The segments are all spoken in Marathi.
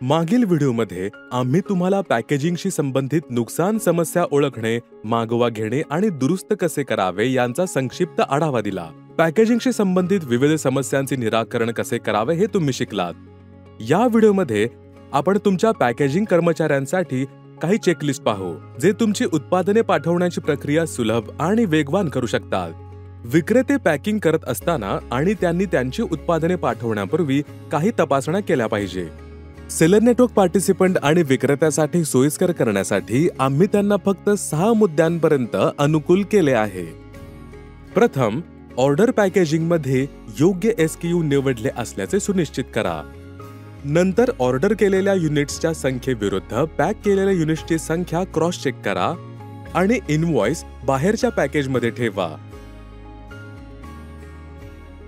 मागील व्हिडिओमध्ये आम्ही तुम्हाला पॅकेजिंगशी संबंधित नुकसान समस्या ओळखणे, मागोवा घेणे आणि दुरुस्त कसे करावे यांचा संक्षिप्त आढावा दिला। पॅकेजिंगशी संबंधित विविध समस्यांचे निराकरण कसे करावे हे तुम्ही शिकलात। या व्हिडिओमध्ये आपण तुमच्या पॅकेजिंग कर्मचाऱ्यांसाठी काही चेकलिस्ट पाहू, जे तुमची उत्पादने पाठवण्याची प्रक्रिया सुलभ आणि वेगवान करू शकतात। विक्रेते पॅकिंग करत असताना आणि त्यांनी त्यांची उत्पादने पाठवण्यापूर्वी काही तपासण्या केल्या पाहिजे। सेलर नेटवर्क पार्टिसिपंट आणि विक्रेत्यासाठी सोयीस्कर करण्यासाठी आम्ही त्यांना फक्त 6 मुद्द्यांपर्यंत अनुकूल केले आहे। प्रथम, ऑर्डर पॅकेजिंगमध्ये योग्य SKU निवडले असल्याचे सुनिश्चित करा। नंतर ऑर्डर केलेल्या युनिट्सच्या संख्येविरुद्ध पॅक केलेल्या युनिट्सची संख्या क्रॉस चेक करा आणि इनव्हॉइस बाहेरच्या पॅकेजमध्ये ठेवा।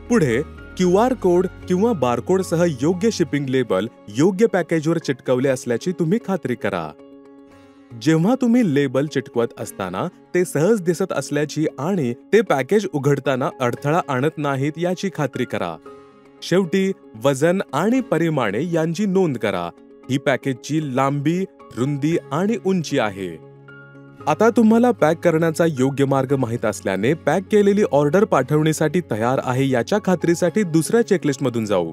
पुढे QR कोड किंवा बारकोडसह योग्य शिपिंग लेबल योग्य पॅकेजवर चिटकवले असल्याची तुम्ही खात्री करा। जेव्हा तुम्ही लेबल चिटकवत असताना ते सहज दिसत असल्याची आणि ते पॅकेज उघडताना अडथळा आणत नाहीत याची खात्री करा। शेवटी वजन आणि परिमाणे यांची नोंद करा। ही पॅकेजची लांबी, रुंदी आणि उंची आहे। आता तुम्हाला पॅक करण्याचा योग्य मार्ग माहित असल्याने पॅक केलेली ऑर्डर पाठवण्यासाठी तयार आहे याच्या खात्रीसाठी दुसऱ्या चेकलिस्टमधून जाऊ।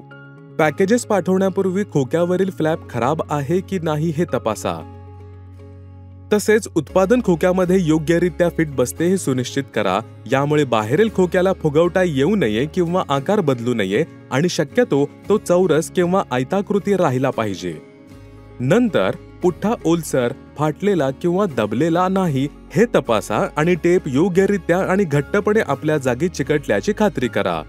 पॅकेजेस पाठवण्यापूर्वी खोक्यावरील फ्लॅप खराब आहे की नाही हे तपासा। तसेच उत्पादन खोक्यामध्ये योग्यरित्या फिट बसते हे सुनिश्चित करा। यामुळे बाहेरील खोक्याला फुगवटा येऊ नये किंवा आकार बदलू नये आणि शक्यतो तो चौरस किंवा आयताकृती राहिला पाहिजे। नंतर पुठ्ठा ओलसर, फाटलेला किंवा दबलेला नाही हे तपासा आणि टेप योग्यरित्या आणि घट्टपणे आपल्या जागी चिकटल्याची खात्री करा।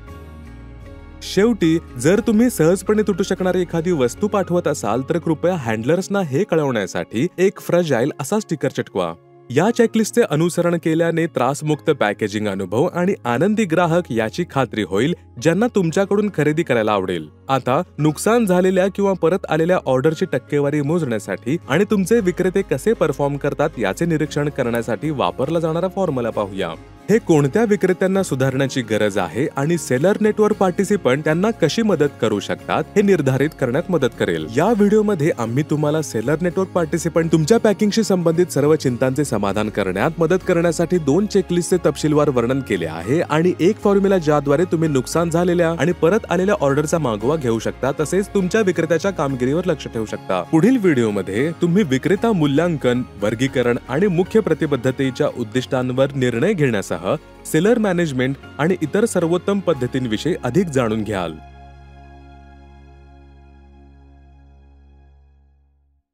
शेवटी, जर तुम्ही सहजपणे तुटू शकणारी एखादी वस्तू पाठवत असाल तर कृपया हँडलर्सना हे कळवण्यासाठी एक फ्रजाइल असा स्टिकर चिटकवा। या चेकलिस्टचे अनुसरण केल्याने त्रासमुक्त पॅकेजिंग अनुभव आणि आनंदी ग्राहक याची खात्री होईल, ज्यांना तुमच्याकडून खरेदी करायला आवडेल। आता नुकसान झालेल्या किंवा परत आलेल्या ऑर्डरची टक्केवारी मोजण्यासाठी आणि तुमचे विक्रेते कसे परफॉर्म करतात याचे निरीक्षण करण्यासाठी वापरला जाणारा फॉर्म्युला पाहूया। हे कोणत्या विक्रेत्यांना सुधारण्याची गरज आहे आणि सेलर नेटवर्क पार्टिसिपंट त्यांना कशी मदत करू शकतात हे निर्धारित करण्यात मदत करेल। या व्हिडिओमध्ये आम्ही तुम्हाला सेलर नेटवर्क पार्टिसिपंट तुमच्या पॅकिंगशी संबंधित सर्व चिंतांचे समाधान करण्यात मदत करण्यासाठी 2 चेकलिस्टचे तपशीलवार वर्णन केले आहे आणि एक फॉर्म्युला ज्याद्वारे तुम्ही नुकसान झालेल्या आणि परत आलेल्या ऑर्डरचा मागोवा घेऊ शकता, तसेच तुमच्या विक्रेत्याच्या कामगिरीवर लक्ष ठेवू शकता। पुढील व्हिडिओमध्ये तुम्ही विक्रेता मूल्यांकन, वर्गीकरण आणि मुख्य प्रतिबद्धतेच्या उद्दिष्टांवर निर्णय घेण्यासाठी सेलर मॅनेजमेंट आणि इतर सर्वोत्तम पद्धतींविषयी अधिक जाणून घ्याल।